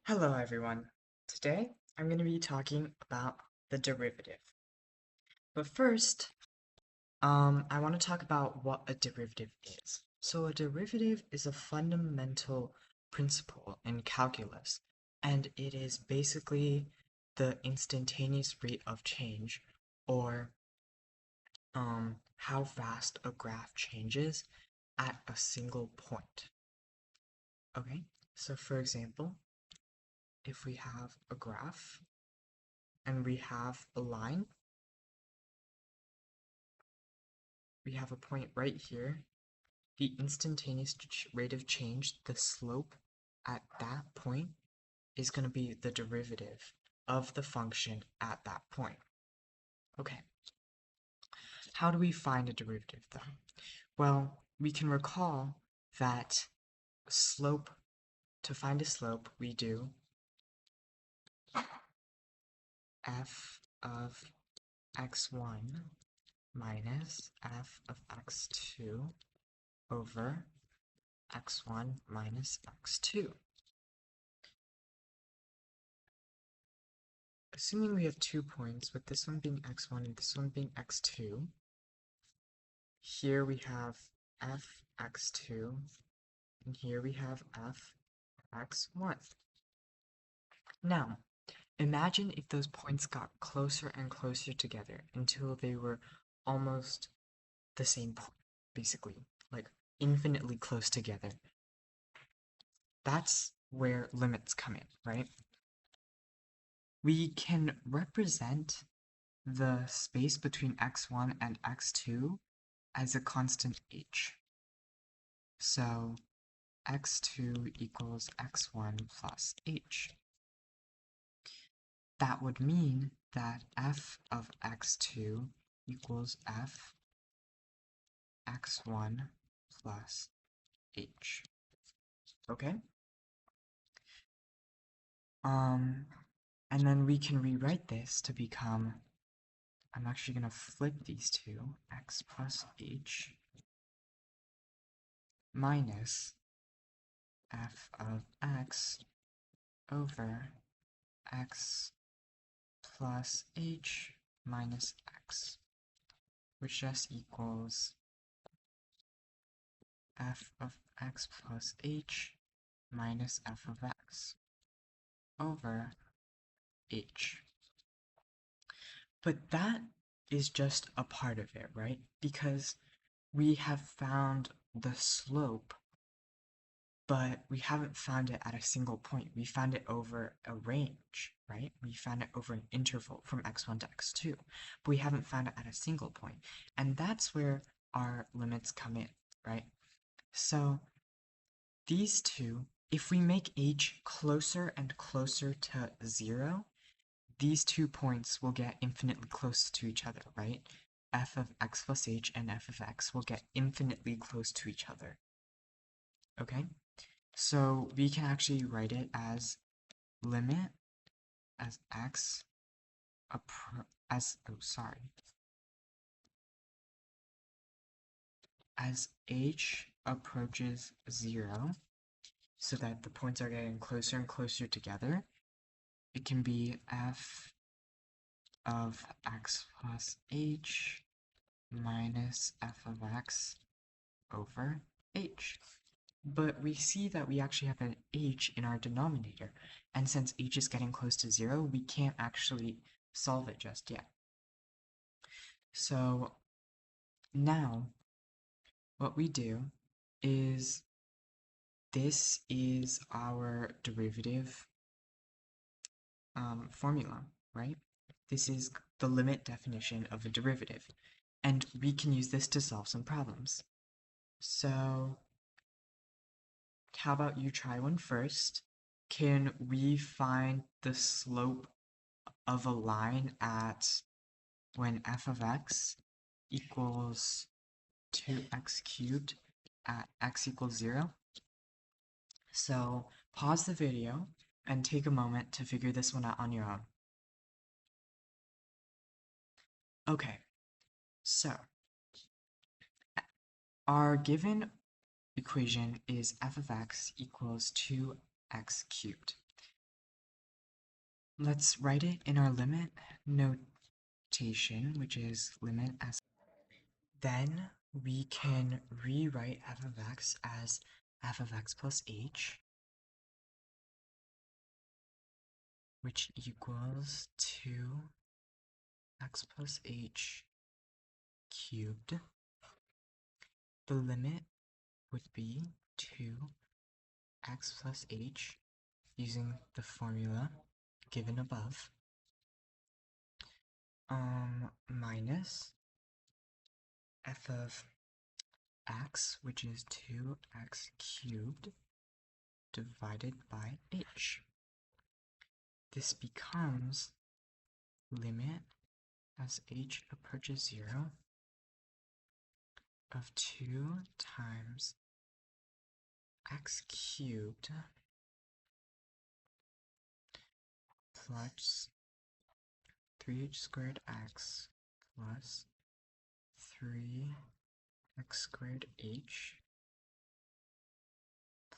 Hello everyone. Today I'm going to be talking about the derivative. But first, I want to talk about what a derivative is. So a derivative is a fundamental principle in calculus, and it is basically the instantaneous rate of change, or how fast a graph changes at a single point. Okay, so for example, if we have a graph and we have a line, we have a point right here. The instantaneous rate of change, the slope at that point, is going to be the derivative of the function at that point. Okay, how do we find a derivative though? Well, we can recall that slope, to find a slope, we do f of x1 minus f of x2 over x1 minus x2. Assuming we have 2 points, with this one being x1 and this one being x2, here we have fx2, and here we have fx1. Now, imagine if those points got closer and closer together until they were almost the same point, basically, like infinitely close together. That's where limits come in, right? We can represent the space between x1 and x2 as a constant h. So x2 equals x1 plus h. That would mean that f of x2 equals f x1 plus h. Okay? Um, and then we can rewrite this to become, I'm actually going to flip these two, x plus h minus f of x over x plus h minus x, which just equals f of x plus h minus f of x over h. But that is just a part of it, right? Because we have found the slope, but we haven't found it at a single point. We found it over a range, right? We found it over an interval from x1 to x2, but we haven't found it at a single point. And that's where our limits come in, right? So these two, if we make h closer and closer to 0, these 2 points will get infinitely close to each other, right? F of x plus h and f of x will get infinitely close to each other. Okay? So we can actually write it as limit as x as h approaches 0, so that the points are getting closer and closer together. It can be f of x plus h minus f of x over h. But we see that we actually have an h in our denominator, and since h is getting close to 0, we can't actually solve it just yet. So now what we do is, this is our derivative formula, right? This is the limit definition of a derivative, and we can use this to solve some problems. So how about you try one first? Can we find the slope of a line at when f of x equals 2x cubed at x equals 0? So pause the video and take a moment to figure this one out on your own. Okay, so our given equation is f of x equals 2x cubed. let's write it in our limit notation, which is limit as. Then we can rewrite f of x as f of x plus h, which equals 2x plus h cubed. The limit would be 2x plus h using the formula given above, minus f of x, which is 2x cubed, divided by h. This becomes limit as h approaches 0 of 2 times x cubed plus 3h squared x plus 3x squared h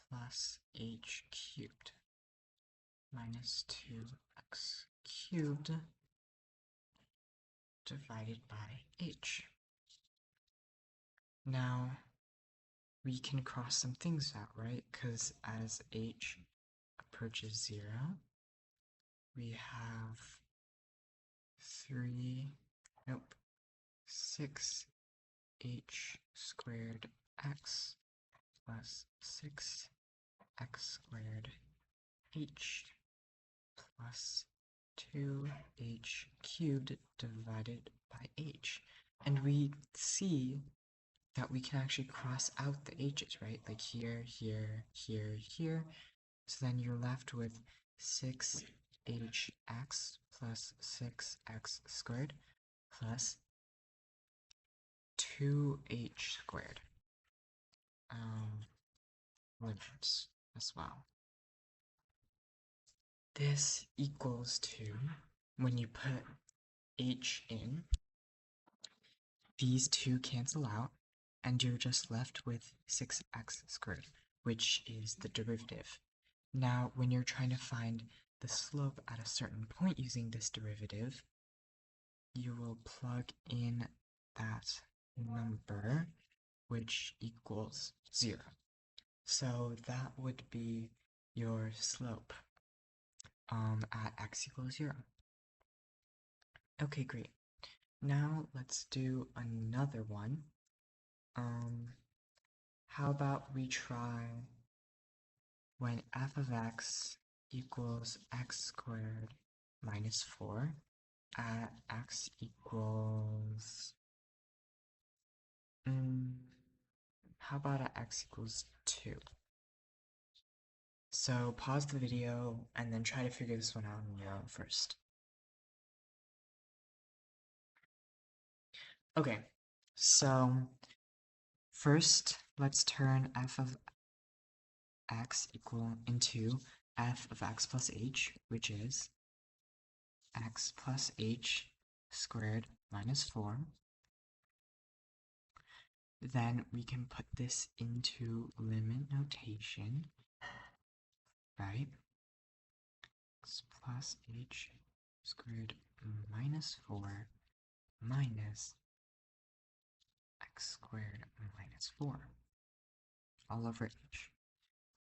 plus h cubed minus 2x cubed divided by h. Now, we can cross some things out, right? Because as h approaches 0, we have 6h squared x plus 6x squared h plus 2h cubed divided by h. And we see that we can actually cross out the h's, right? Like here, here, here, here. So then you're left with 6hx plus 6x squared plus 2h squared. Limits as well. This equals to, when you put h in, these two cancel out, and you're just left with 6x squared, which is the derivative. Now, when you're trying to find the slope at a certain point using this derivative, you will plug in that number, which equals 0. So that would be your slope at x equals 0. Okay, great. Now let's do another one. How about we try when f of x equals x squared minus 4 at x equals... how about at x equals 2? So pause the video and then try to figure this one out on your own first. Okay, so first let's turn f of x equal into f of x plus h, which is x plus h squared minus 4. Then we can put this into limit notation, right? X plus h squared minus 4 minus x squared minus 4 all over h.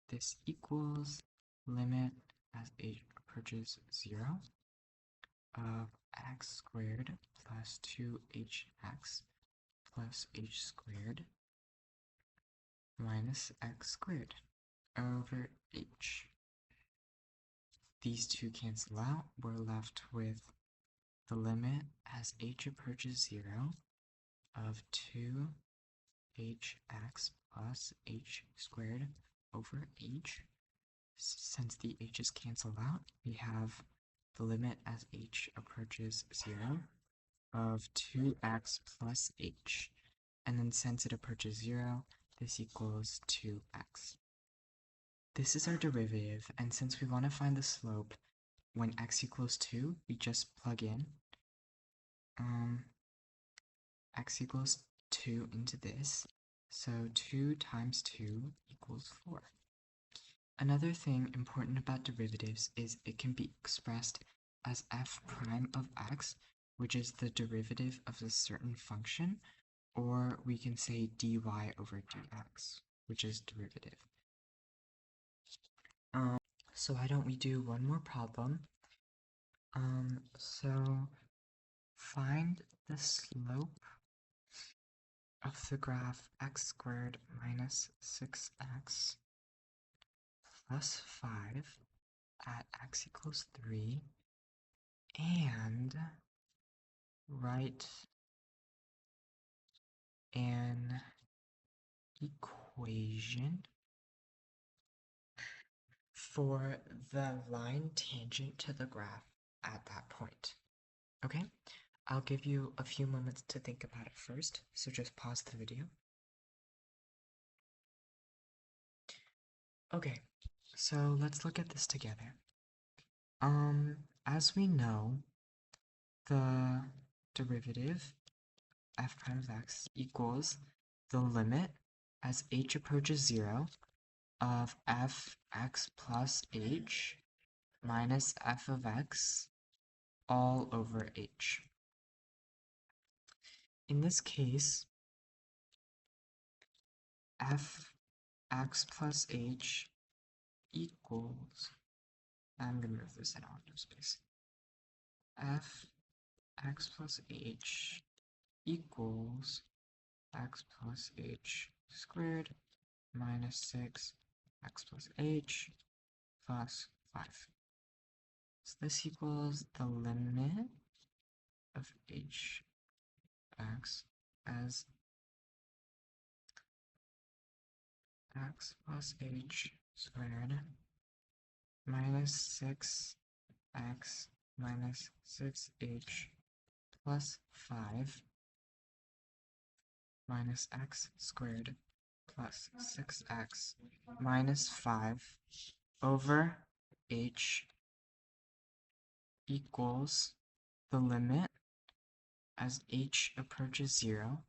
This equals limit as h approaches 0 of x squared plus 2hx plus h squared minus x squared over h. These two cancel out. We're left with the limit as h approaches 0 of 2hx plus h squared over h. Since the h's cancel out, we have the limit as h approaches 0 of 2x plus h. And then since it approaches 0, this equals 2x. This is our derivative, and since we want to find the slope when x equals 2, we just plug in x equals 2 into this, so 2 times 2 equals 4. Another thing important about derivatives is it can be expressed as f prime of x, which is the derivative of a certain function, or we can say dy over dx, which is derivative. So why don't we do one more problem? So find the slope of the graph x squared minus 6x plus 5 at x equals 3 and write an equation for the line tangent to the graph at that point. Okay, I'll give you a few moments to think about it first, so just pause the video. Okay, so let's look at this together. As we know, the derivative f prime of x equals the limit as h approaches 0 of fx plus h minus f of x all over h. In this case, fx plus h equals, I'm going to move this in on no space, fx plus h equals x plus h squared minus 6 x plus h plus 5. So this equals the limit of hx as x plus h squared minus 6x minus 6h plus 5 minus x squared plus 6x minus 5 over h equals the limit as h approaches 0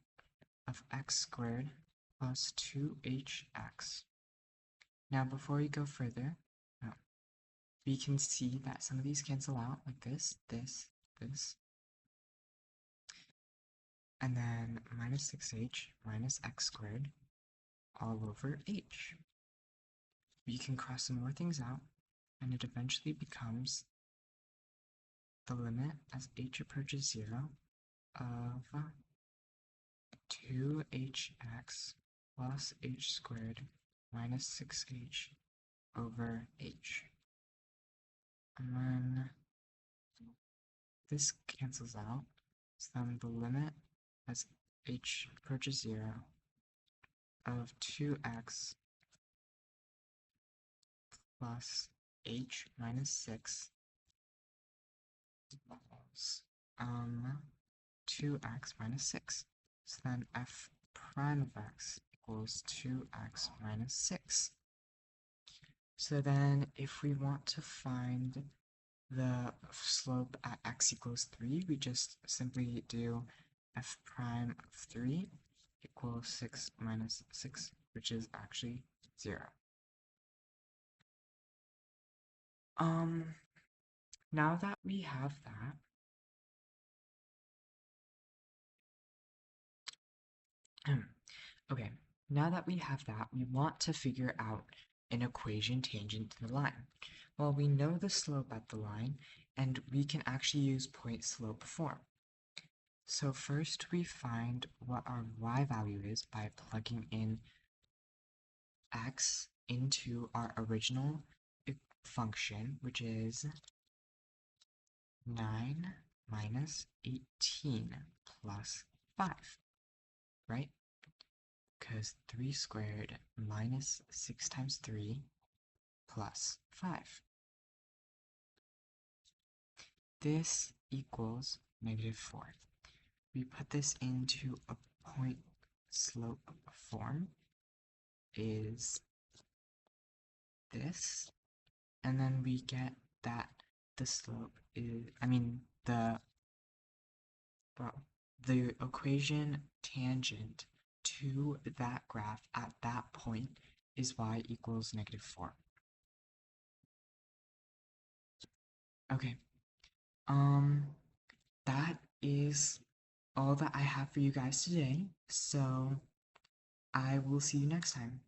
of x squared plus 2hx. Now before we go further, we can see that some of these cancel out like this, this, and then minus 6h minus x squared all over h. We can cross some more things out, and it eventually becomes the limit as h approaches 0 of 2hx plus h squared minus 6h over h. And then this cancels out, so then the limit as h approaches 0 of 2x plus h minus 6 equals 2x minus 6. So then f prime of x equals 2x minus 6. So then if we want to find the slope at x equals 3, we just simply do f prime of 3 equals 6 minus 6, which is actually 0. Now that we have that, okay, now that we have that, we want to figure out an equation tangent to the line. Well, we know the slope at the line, and we can actually use point slope form. So first we find what our y value is by plugging in x into our original function, which is 9 minus 18 plus 5, right? Because 3 squared minus 6 times 3 plus 5. This equals -4. We put this into a point slope form, is this, and then we get that the slope is, the equation tangent to that graph at that point is y equals -4. Okay, Um, that is all that I have for you guys today. So I will see you next time.